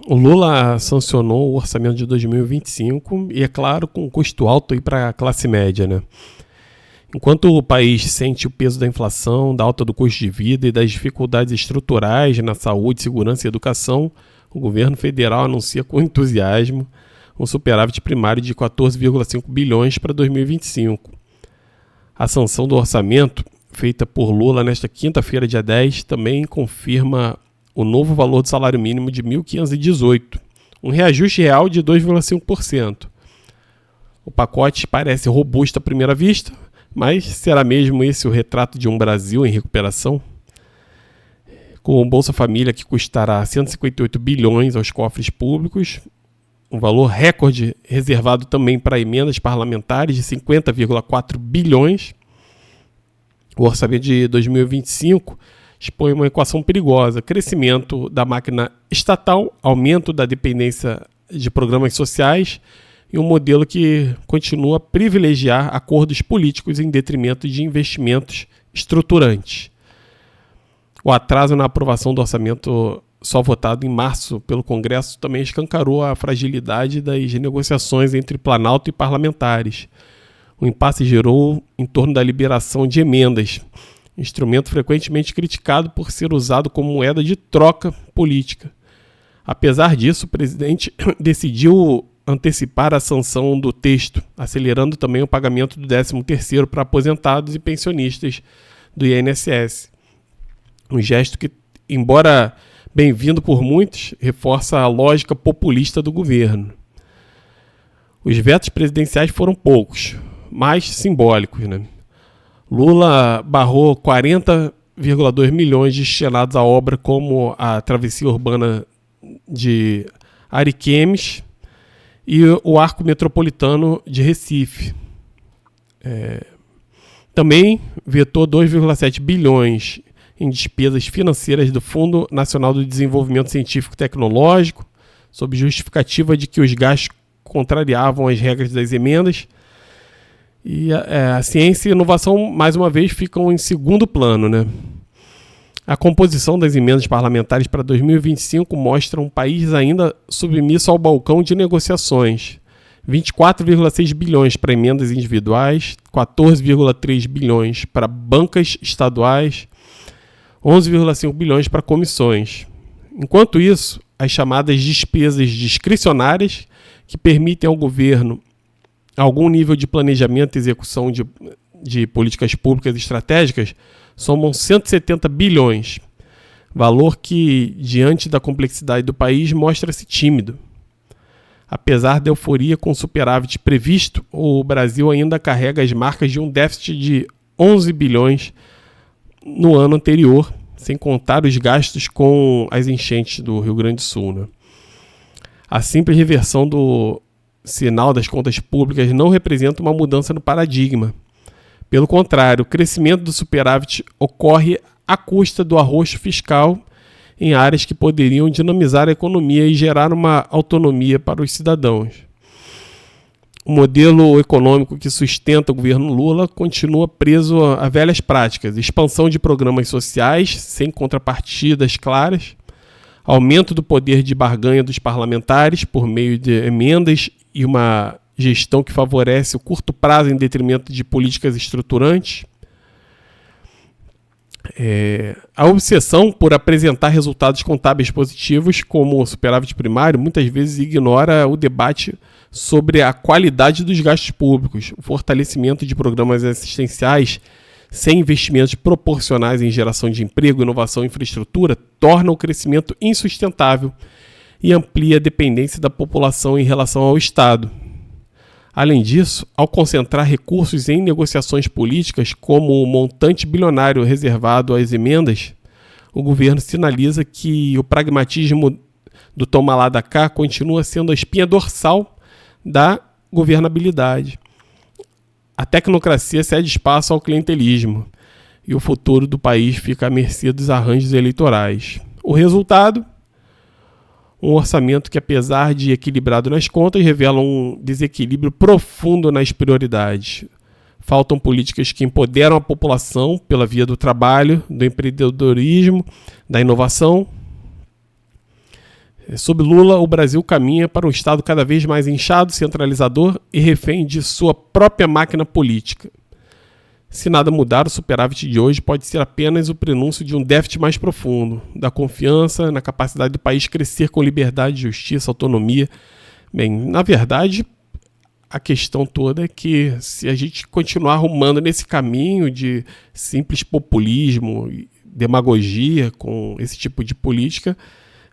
O Lula sancionou o orçamento de 2025 e, é claro, com um custo alto para a classe média, né? Enquanto o país sente o peso da inflação, da alta do custo de vida e das dificuldades estruturais na saúde, segurança e educação, o governo federal anuncia com entusiasmo um superávit primário de 14,5 bilhões para 2025. A sanção do orçamento, feita por Lula nesta quinta-feira, dia 10, também confirma o novo valor do salário mínimo de 1.518, um reajuste real de 2,5%. O pacote parece robusto à primeira vista, mas será mesmo esse o retrato de um Brasil em recuperação? Com o Bolsa Família, que custará 158 bilhões aos cofres públicos, um valor recorde reservado também para emendas parlamentares de 50,4 bilhões, o orçamento de 2025 expõe uma equação perigosa: crescimento da máquina estatal, aumento da dependência de programas sociais e um modelo que continua a privilegiar acordos políticos em detrimento de investimentos estruturantes. O atraso na aprovação do orçamento, só votado em março pelo Congresso, também escancarou a fragilidade das negociações entre Planalto e parlamentares. O impasse gerou em torno da liberação de emendas, instrumento frequentemente criticado por ser usado como moeda de troca política. Apesar disso, o presidente decidiu antecipar a sanção do texto, acelerando também o pagamento do 13º para aposentados e pensionistas do INSS. Um gesto que, embora bem-vindo por muitos, reforça a lógica populista do governo. Os vetos presidenciais foram poucos, mas simbólicos, né? Lula barrou 40,2 milhões destinados à obra como a travessia urbana de Ariquemes e o arco metropolitano de Recife. Também vetou 2,7 bilhões em despesas financeiras do Fundo Nacional do Desenvolvimento Científico e Tecnológico, sob justificativa de que os gastos contrariavam as regras das emendas. E a ciência e a inovação, mais uma vez, ficam em segundo plano, né? A composição das emendas parlamentares para 2025 mostra um país ainda submisso ao balcão de negociações. 24,6 bilhões para emendas individuais, 14,3 bilhões para bancas estaduais, 11,5 bilhões para comissões. Enquanto isso, as chamadas despesas discricionárias, que permitem ao governo algum nível de planejamento e execução de políticas públicas estratégicas, somam 170 bilhões, valor que, diante da complexidade do país, mostra-se tímido. Apesar da euforia com o superávit previsto, o Brasil ainda carrega as marcas de um déficit de 11 bilhões no ano anterior, sem contar os gastos com as enchentes do Rio Grande do Sul, né? A simples reversão do sinal das contas públicas não representa uma mudança no paradigma. Pelo contrário, o crescimento do superávit ocorre à custa do arroxo fiscal em áreas que poderiam dinamizar a economia e gerar uma autonomia para os cidadãos. O modelo econômico que sustenta o governo Lula continua preso a velhas práticas: expansão de programas sociais sem contrapartidas claras, aumento do poder de barganha dos parlamentares por meio de emendas e uma gestão que favorece o curto prazo em detrimento de políticas estruturantes. A obsessão por apresentar resultados contábeis positivos, como o superávit primário, muitas vezes ignora o debate sobre a qualidade dos gastos públicos. O fortalecimento de programas assistenciais sem investimentos proporcionais em geração de emprego, inovação e infraestrutura torna o crescimento insustentável e amplia a dependência da população em relação ao Estado. Além disso, ao concentrar recursos em negociações políticas, como o montante bilionário reservado às emendas, o governo sinaliza que o pragmatismo do toma lá da cá continua sendo a espinha dorsal da governabilidade. A tecnocracia cede espaço ao clientelismo e o futuro do país fica à mercê dos arranjos eleitorais. O resultado? Um orçamento que, apesar de equilibrado nas contas, revela um desequilíbrio profundo nas prioridades. Faltam políticas que empoderam a população pela via do trabalho, do empreendedorismo, da inovação. Sob Lula, o Brasil caminha para um Estado cada vez mais inchado, centralizador e refém de sua própria máquina política. Se nada mudar, o superávit de hoje pode ser apenas o prenúncio de um déficit mais profundo, da confiança na capacidade do país crescer com liberdade, justiça, autonomia. Bem, na verdade, a questão toda é que se a gente continuar rumando nesse caminho de simples populismo, demagogia com esse tipo de política,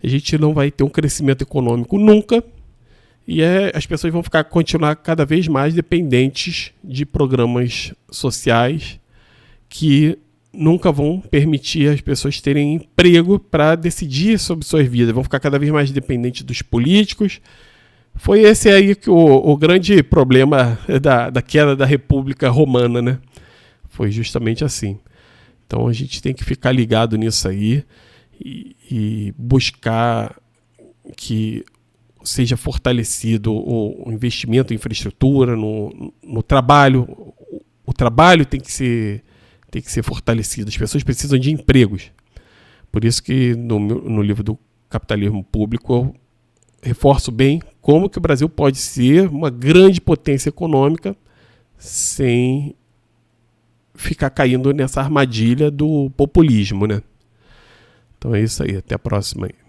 a gente não vai ter um crescimento econômico nunca. E as pessoas vão continuar cada vez mais dependentes de programas sociais que nunca vão permitir as pessoas terem emprego para decidir sobre suas vidas. Vão ficar cada vez mais dependentes dos políticos. Foi esse aí que o grande problema da queda da República Romana, né? Foi justamente assim. Então a gente tem que ficar ligado nisso aí e buscar que seja fortalecido o investimento em infraestrutura, no trabalho. O trabalho tem que ser fortalecido. As pessoas precisam de empregos. Por isso que no livro do Capitalismo Público eu reforço bem como que o Brasil pode ser uma grande potência econômica sem ficar caindo nessa armadilha do populismo, né? Então é isso aí. Até a próxima aí.